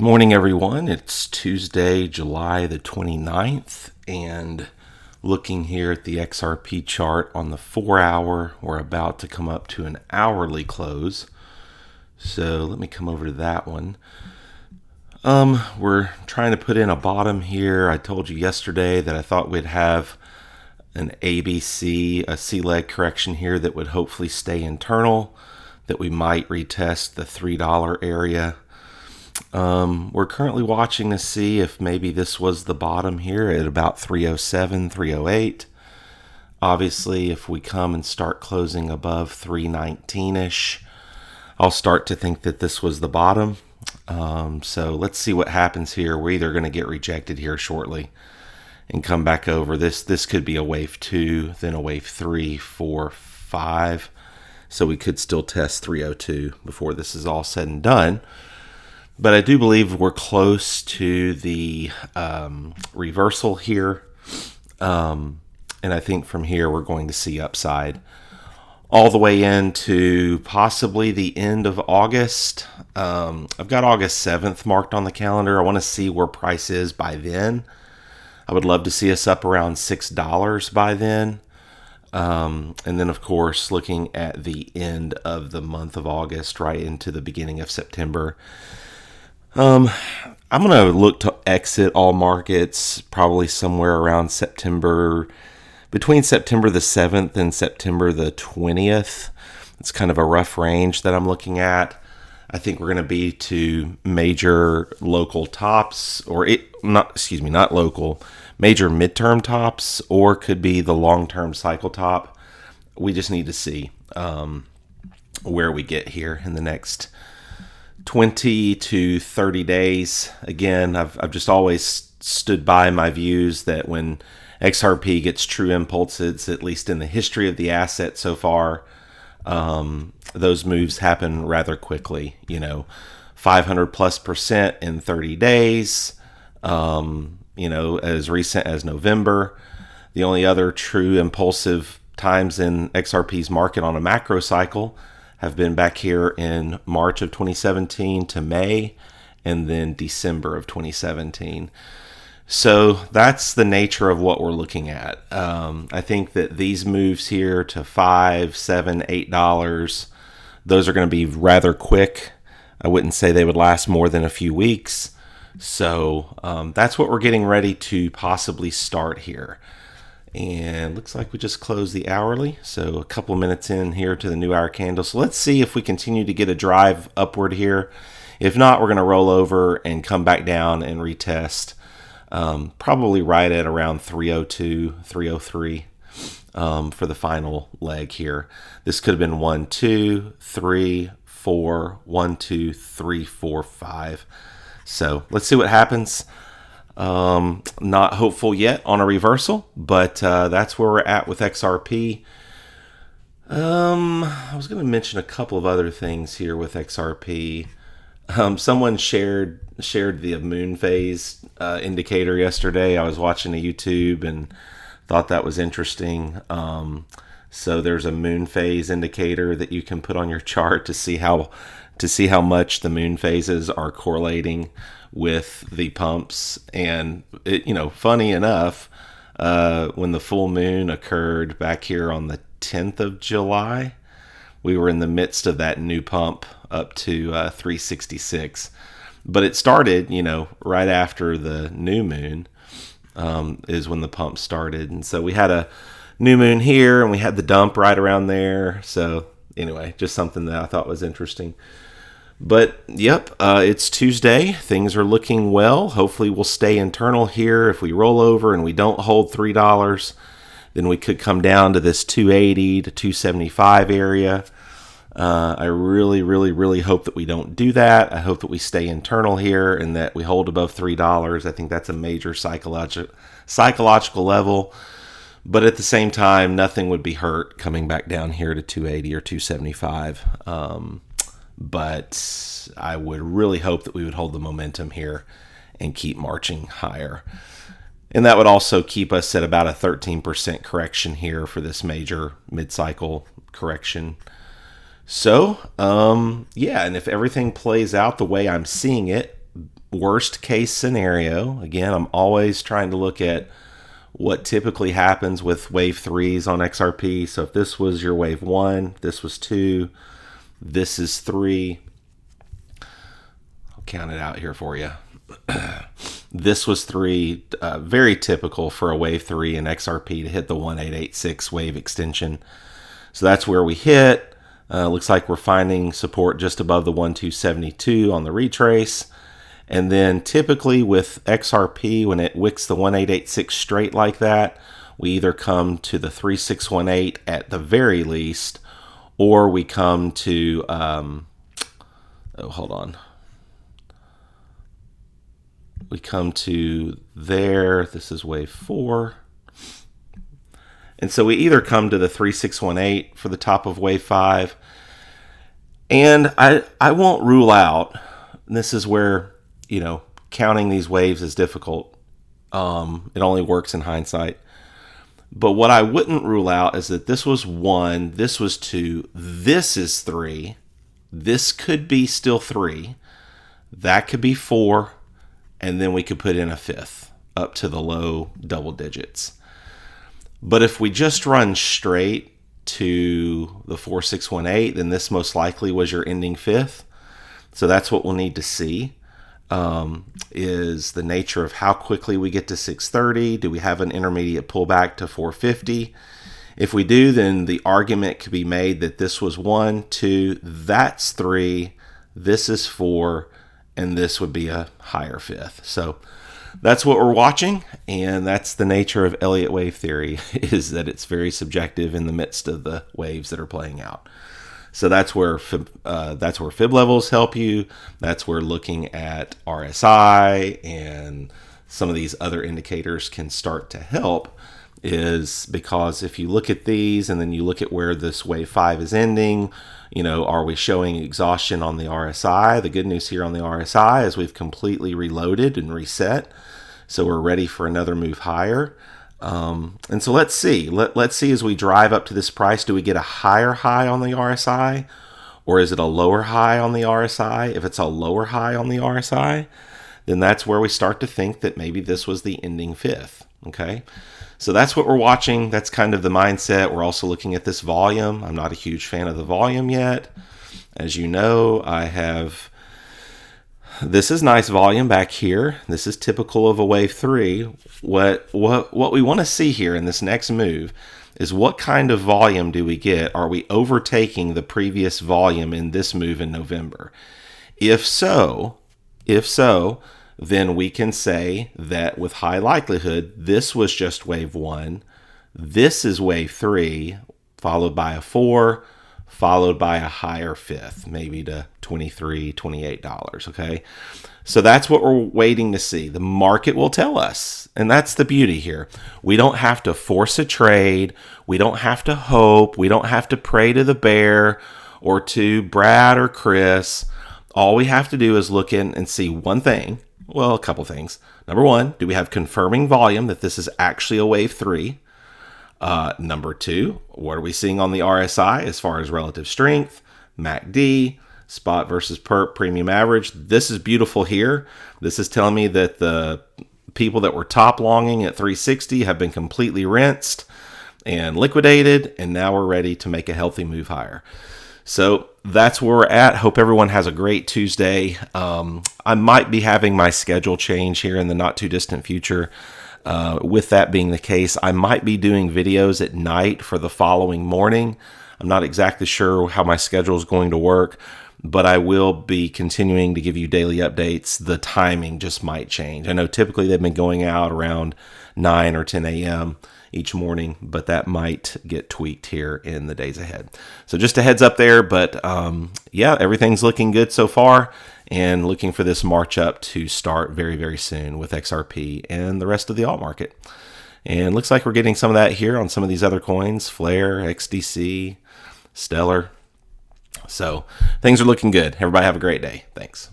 Good morning, everyone. It's Tuesday, July the 29th, and looking here at the XRP chart on the 4-hour, we're about to come up to an hourly close. So let me come over to that one. We're trying to put in a bottom here. I told you yesterday that I thought we'd have an ABC, a C-leg correction here that would hopefully stay internal, that we might retest the $3 area. We're currently watching to see if maybe this was the bottom here at about 307, 308. Obviously, if we come and start closing above 319-ish, I'll start to think that this was the bottom. So let's see what happens here. We're either going to get rejected here shortly and come back over. This could be a wave 2, then a wave 3, 4, 5. So we could still test 302 before this is all said and done. But I do believe we're close to the reversal here. And I think from here we're going to see upside all the way into possibly the end of August. I've got August 7th marked on the calendar. I want to see where price is by then. I would love to see us up around $6 by then. And then, of course, looking at the end of the month of August, right into the beginning of September. I'm going to look to exit all markets probably somewhere around September, between September the 7th and September the 20th. It's kind of a rough range that I'm looking at. I think we're going to be to major local tops, or not local, major midterm tops, or could be the long-term cycle top. We just need to see where we get here in the next 20 to 30 days. Again, I've just always stood by my views that when XRP gets true impulses, at least in the history of the asset so far, those moves happen rather quickly. 500+% in 30 days, as recent as November. The only other true impulsive times in XRP's market on a macro cycle have been back here in March of 2017 to May, and then December of 2017. So that's the nature of what we're looking at. I think that these moves here to $5, $7, $8, those are going to be rather quick. I wouldn't say they would last more than a few weeks. So that's what we're getting ready to possibly start here. And looks like we just closed the hourly, so a couple minutes in here to the new hour candle. So let's see if we continue to get a drive upward here. If not, we're going to roll over and come back down and retest, probably right at around 302, 303 for the final leg here. This could have been 1, 2, 3, 4, 1, 2, 3, 4, 5. So let's see what happens. Not hopeful yet on a reversal, but that's where we're at with XRP. I was going to mention a couple of other things here with XRP. Someone shared the moon phase indicator yesterday. I was watching a YouTube and thought that was interesting. So there's a moon phase indicator that you can put on your chart to see how much the moon phases are correlating with the pumps. And funny enough, when the full moon occurred back here on the 10th of July, we were in the midst of that new pump up to 366. But it started, right after the new moon is when the pump started. And so we had a new moon here and we had the dump right around there. So anyway, just something that I thought was interesting. But yep, it's Tuesday. Things are looking well. Hopefully we'll stay internal here. If we roll over and we don't hold $3, then we could come down to this 280 to 275 area. I really, really, really hope that we don't do that. I hope that we stay internal here and that we hold above $3. I think that's a major psychological level. But at the same time, nothing would be hurt coming back down here to 280 or 275. But I would really hope that we would hold the momentum here and keep marching higher. And that would also keep us at about a 13% correction here for this major mid-cycle correction. So, and if everything plays out the way I'm seeing it, worst case scenario, again, I'm always trying to look at what typically happens with wave 3s on XRP. So if this was your wave 1, this was 2, this is 3. I'll count it out here for you. This was 3, very typical for a wave 3 in XRP to hit the 1886 wave extension. So that's where we hit. Looks like we're finding support just above the 1272 on the retrace. And then typically with XRP, when it wicks the 1886 straight like that, we either come to the 3618 at the very least, or we come to, we come to there. This is wave 4. And so we either come to the 3618 for the top of wave 5. And I won't rule out, and this is where, counting these waves is difficult. It only works in hindsight. But what I wouldn't rule out is that this was 1, this was 2, this is 3. This could be still 3. That could be 4. And then we could put in a 5th up to the low double digits. But if we just run straight to the 4618, then this most likely was your ending 5th. So that's what we'll need to see, is the nature of how quickly we get to 630. Do we have an intermediate pullback to 450? If we do, then the argument could be made that this was 1, 2, that's 3, this is 4, and this would be a higher 5th. So that's what we're watching, and that's the nature of Elliott Wave theory, is that it's very subjective in the midst of the waves that are playing out. So that's where fib levels help you. That's where looking at RSI and some of these other indicators can start to help, is because if you look at these and then you look at where this wave 5 is ending, are we showing exhaustion on the RSI? The good news here on the RSI is we've completely reloaded and reset. So we're ready for another move higher. And so let's see. Let's see as we drive up to this price, do we get a higher high on the RSI? Or is it a lower high on the RSI? If it's a lower high on the RSI, then that's where we start to think that maybe this was the ending 5th. Okay. So that's what we're watching. That's kind of the mindset. We're also looking at this volume. I'm not a huge fan of the volume yet. As you know, this is nice volume back here. This is typical of a wave 3. What we want to see here in this next move is what kind of volume do we get? Are we overtaking the previous volume in this move in November? If so, then we can say that with high likelihood, this was just wave 1. This is wave 3, followed by a 4, followed by a higher 5th, maybe to $23, $28, okay? So that's what we're waiting to see. The market will tell us, and that's the beauty here. We don't have to force a trade. We don't have to hope. We don't have to pray to the bear or to Brad or Chris. All we have to do is look in and see one thing. Well, a couple things. Number 1, do we have confirming volume that this is actually a wave 3? Number 2, what are we seeing on the RSI as far as relative strength, MACD, spot versus perp, premium average? This is beautiful here. This is telling me that the people that were top longing at 360 have been completely rinsed and liquidated, and now we're ready to make a healthy move higher. So that's where we're at. Hope everyone has a great Tuesday. I might be having my schedule change here in the not too distant future. With that being the case, I might be doing videos at night for the following morning. I'm not exactly sure how my schedule is going to work, but I will be continuing to give you daily updates. The timing just might change. I know typically they've been going out around 9 or 10 a.m. each morning, but that might get tweaked here in the days ahead. So just a heads up there, but yeah, everything's looking good so far, and looking for this march up to start very, very soon with XRP and the rest of the alt market. And looks like we're getting some of that here on some of these other coins, Flare, XDC, Stellar. So things are looking good. Everybody have a great day. Thanks.